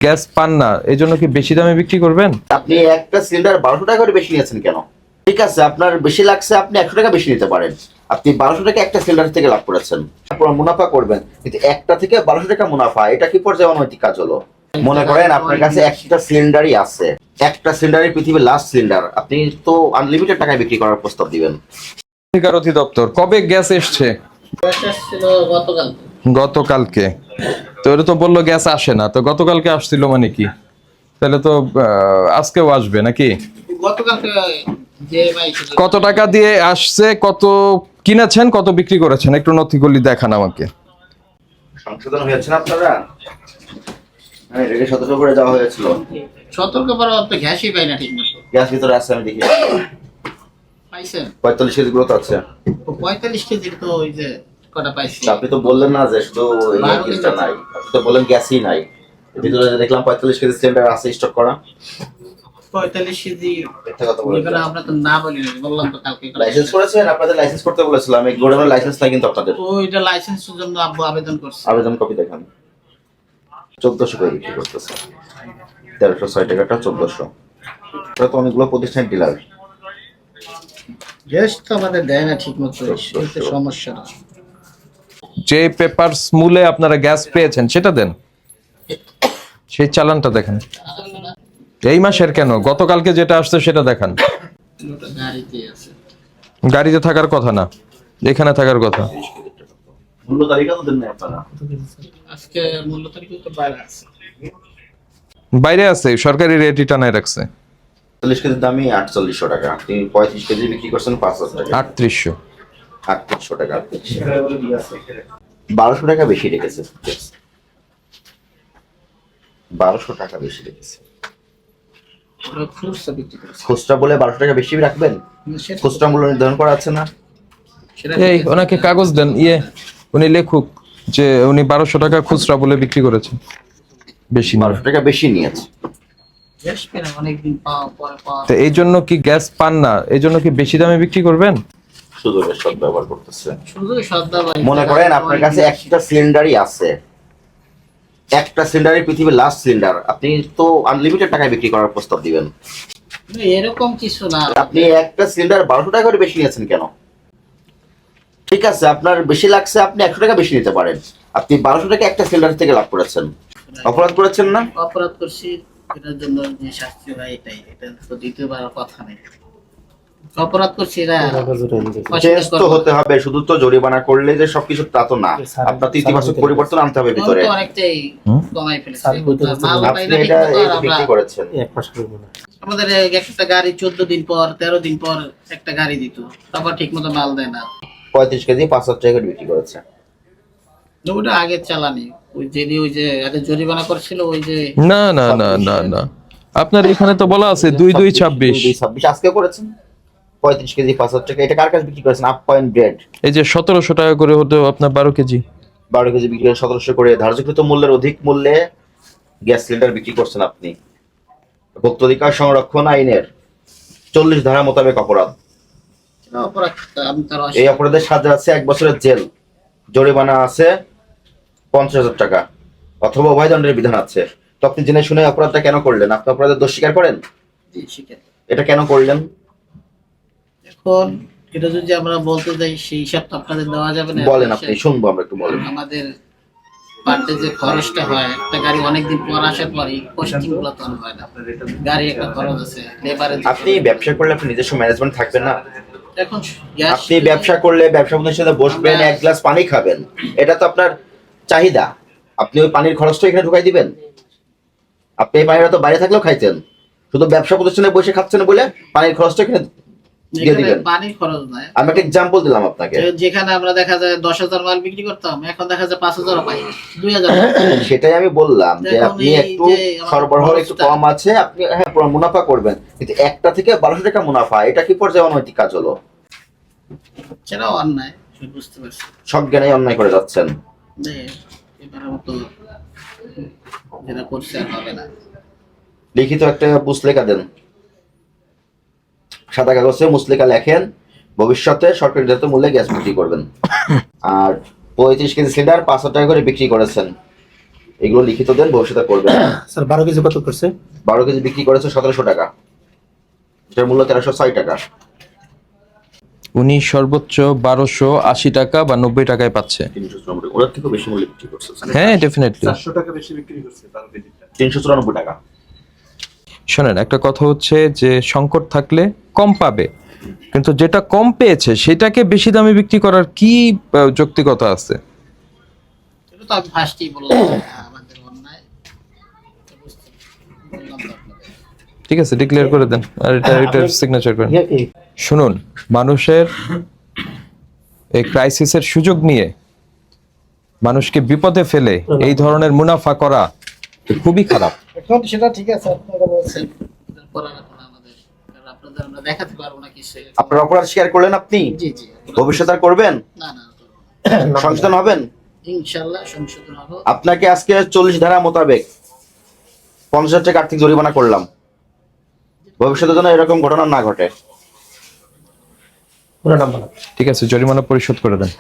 Gas পান না, এই জন্য কি বেশি দামে বিক্রি করবেন? আপনি একটা সিলিন্ডার 1200 টাকা করে বেশি নিয়েছেন কেন? ঠিক আছে, আপনার বেশি লাগছে, আপনি 100 টাকা বেশি নিতে পারেন। আপনি 1200 টাকা একটা সিলিন্ডার থেকে লাভ করেছেন, পুরো মুনাফা করবেন, কিন্তু একটা থেকে 1200 টাকা মুনাফা, এটা কি পর্যায়ে অনৈতিক কাজ হলো? মনে করেন আপনার কাছে একটা সিলিন্ডারই আছে, একটা সিলিন্ডারই পৃথিবীর লাস্ট সিলিন্ডার, আপনি তো আনলিমিটেড টাকায় বিক্রি করার প্রস্তাব দিবেন। ঠিকার অধিদপ্তর কবে গ্যাস এসছে? গতকালকে। তো এটা তো বললো গ্যাস আসে না, তো গতকালকে আসছিল মানে কি? তাহলে তো আজকেও আসবে নাকি? কত টাকা দিয়ে আসছে, কত কিনেছেন, কত বিক্রি করেছেন, একটু নথিগুলি দেখান আমাকে। সংশোধন হয়েছে না আপনারা? হ্যাঁ, এটাকে সতর্ক করে দেওয়া হয়েছিল। সতর্ক করা তো গ্যাসই পাই না ঠিক মতো। গ্যাস ভিতরে আছে, আমি দেখি। পাইছেন 45 কেজি গুলো তো আছে। 45 কেজি তো ওই যে কটা পাইছি। আপনি তো বললেন না যে শুধু এই গ্যাসটা নাই, আপনি তো বললেন গ্যাসই নাই। এর ভিতরে দেখলাম 45 কেজি সিলিন্ডার আছে স্টক করা। 45 কেজি এটা কথা বলেন। এগুলো আমরা তো না বলি না, বললাম তো কালকে। লাইসেন্স করেছেন? আপনাদের লাইসেন্স করতে বলেছিলাম, এই গোডাউনের লাইসেন্স নাই কিন্তু আপনাদের। ওইটা লাইসেন্সের জন্য আব্বু আবেদন করছে। আবেদন কপি দেখান। 1400 করে বিক্রি করতেছে। 1306 টাকাটা 1400। এটা তো অনেকগুলো প্রতিষ্ঠান ডিলার। গ্যাস তো আমাদের দেয় না ঠিক মতো, সেটা সমস্যা না। যে পেপারস মূলে আপনারা গ্যাস পেয়েছেন সেটা দেন, সেই চালানটা দেখেন। এই মাসের কেন, গতকালকে যেটা আসছে সেটা দেখান। ওটা গাড়িতে আছে, গাড়িতে থাকার কথা না, এখানে থাকার কথা। মূল্য তালিকা তো দেন না আপনারা। আজকে মূল্য তালিকা তো বাইরে আছে। বাইরে আছে, সরকারি রেটই টানায় রাখছে। 40 কেজির দামই 4800 টাকা, আপনি 35 কেজি বিক্রি করছেন 5000 টাকা। 3800। 3800 টাকা। 1200 টাকা বেশি রেখেছে। 1200 টাকা বেশি রেখেছে। ওরা খুচরা বিক্রি করছে। খুচরা বলে 1200 টাকা বেশি রাখবেন? সেটা- খুচরা মূল্য নির্ধারণ করা আছে না? সেটা এই ঠিক আছে। ওনাকে কাগজ দেন, উনি লেখুক যে উনি 1200 টাকা খুচরা বলে বিক্রি করেছেন, বেশি না। 1200 টাকা বেশি নিয়েছে। গ্যাস পেন অনেকদিন পরে পাওয়া। তো এই জন্য কি গ্যাস পান না, এই জন্য কি বেশি দামে বিক্রি করবেন? সুযোগের সদ্ব্যবহার করতেছে। শুধু সদ্দা ভাই। মনে করেন আপনার কাছে একটা সিলিন্ডারই আছে, একটা সিলিন্ডারই পৃথিবীর লাস্ট সিলিন্ডার, আপনি তো আনলিমিটেড টাকায় বিক্রি করার প্রস্তাব দিবেন। এরকম কিছু না। আপনি একটা সিলিন্ডার 1200 টাকা করে বেশি নিয়েছেন কেন? ঠিক আছে, আপনার বেশি লাগছে, আপনি 100 টাকা বেশি নিতে পারেন। আপনি 1200 টাকা একটা সিলিন্ডার থেকে লাভ করেছেন, অপরাধ করেছেন না? অপরাধ করছি, এটার জন্য যে শাস্তি হয় এটাই, এটা তো দ্বিতীয়বার কথা নেই। অপরাধ করছি এরা চেঞ্জ তো হতে হবে, শুধু তো জরিমানা করলে যে সবকিছু তা তো না, আপনার তো ইতিবাচক পরিবর্তন আনতে হবে ভিতরে। অনেকটাই কমাই ফেলেছে। মাল পাই আপনি না ঠিক এটা মতো, আর বিক্রি আমরা করেছেন। আমাদের একটা গাড়ি 14 দিন পর 13 দিন পর একটা গাড়ি দিত, তারপর ঠিক মতো মাল দেয় না। 35 কেজি 5000 টাকা করে বিক্রি করেছে। ওটা আগে চালানি, ওই যে আগে জরিমানা করছিল ওই যে। না না না না না, আপনার এখানে তো বলা আছে 2226। 2226 আজকে করেছেন 35 কেজি 5000 টাকা। এটা কার কাছে বিক্রি করেছেন? Up point bread. এই যে 1700 টাকা করে হতো আপনার 12 কেজি। 12 কেজি বিক্রি করে 1700 করে ধার্যকৃত মূল্যের অধিক মূল্যে গ্যাস সিলিন্ডার বিক্রি করছেন আপনি। ভোক্তাধিকার সংরক্ষণ আইনের 40 ধারা মোতাবেক অপরাধ। অপরাধ আমি তার এই অপরাধের সাজা আছে 1 বছরের জেল, জরিমানা আছে 50,000 টাকা, অথবা অভয়দণ্ডের বিধান আছে। তো আপনি জেনে শুনে অপরাধটা কেন করলেন? আপনি অপরাধের দোষ স্বীকার করেন? এটা কেন করলেন? এখন এটা যদি আমরা বলতে যাই সেই হিসাব তো আপনাদের দেওয়া যাবে না। বলেন, আপনি শুনবো, আমরা একটু বলেন। আমাদের পার্টে যে খরচটা হয়, একটা গাড়ি অনেকদিন পর আসার পরে কস্টিং গুলো তো হয় না। গাড়ি একটা খরচ আছে, লেবারের। আপনি ব্যবসা করলে আপনি নিজস্ব ম্যানেজমেন্ট থাকবেন না? এখন গ্যাস আপনি ব্যবসা করলে ব্যবসা প্রতিষ্ঠানের সাথে বসবেন, এক গ্লাস পানি খাবেন, এটা তো আপনার চাহিদা। আপনি ওই পানির খরচটা এখানে ঢুকাই দিবেন? আপনি এই পানিটা তো বাইরে থাকলেও খাইতেন, শুধু ব্যবসা প্রতিষ্ঠানে বসে খাচ্ছেন বলে পানির খরচটা এখানে দিয়ে দিবেন। পানির খরচ নাই। আমি একটা এক্সাম্পল দিলাম আপনাকে। যেখানে আমরা দেখা যায় 10,000 মাল বিক্রি করতাম, এখন দেখা যায় 5,000 পাই, 2,000। সেটাই আমি বললাম যে এখন আপনি এই একটু যে আমার সরবরাহ একটু খরচটা- কম আছে, আপনি হ্যাঁ পুরো মুনাফা করবেন, কিন্তু একটা থেকে 1200 টাকা মুনাফা, এটা কি পর্যায়ে অনৈতিক কাজ হলো? সেটাও অন্যায়, বুঝতে পারছি। সজ্ঞানে অন্যায় করে যাচ্ছেন। যে এবারের মতো যেটা করছে আর হবে না। লিখিত একটা মুসলেখা দেন, সাদা কাগজে মুসলেখা লেখেন, ভবিষ্যতে সরকারি নির্ধারিত মূল্যে গ্যাস বিক্রি করবেন। আর 35 কেজি সিলিন্ডার 5,000 টাকা করে বিক্রি করেছেন, এগুলো লিখিত দেন, ভবিষ্যতে করবেন। স্যার 12 কেজি কত করছে? 12 কেজি বিক্রি করেছে 1700 টাকা, এটার মূল্য 1306 টাকা। উনি সর্বোচ্চ 1280 টাকা বা 90 টাকায় পাচ্ছে। 394, ওরা থেকে বেশি মূল্যে বিক্রি করছে। হ্যাঁ, ডেফিনেটলি। 400 টাকা বেশি বিক্রি করছে 12 কেজিটা। 394 টাকা। শোনেন, একটা কথা হচ্ছে যে সংকট থাকলে কম পাবে, কিন্তু যেটা কম পেয়েছে সেটাকে বেশি দামে বিক্রি করার কি যৌক্তিকতা আছে? এটা তো আমি ফার্স্টেই বললাম আমাদের অন্যায়, তো বললাম তো আপনাদের। ঠিক আছে, ডিক্লেয়ার করে দেন আর এটা সিগনেচার করেন। ইয়ে কি? শুনুন, মানুষের এই ক্রাইসিসের সুযোগ নিয়ে মানুষকে বিপদে ফেলে এই ধরনের মুনাফা করা খুবই খারাপ। এখন সেটা ঠিক আছে, আপনারা বলছেন করার এখন আমাদের, কারণ আপনাদের আমরা দেখাতে পারবো না কিছু। আপনার অপরাধ স্বীকার করলেন আপনি, জি জি, ভবিষ্যতে আর করবেন? না না করবো না। সংশোধন হবেন? ইনশাআল্লাহ সংশোধন হবো। আপনাকে আজকে 40 ধারা মোতাবেক 50,000 টাকা আর্থিক জরিমানা করলাম, ভবিষ্যতে যেন এরকম ঘটনা না ঘটে। পুরো নাম্বার। ঠিক আছে, জরিমানা পরিশোধ করে দেন।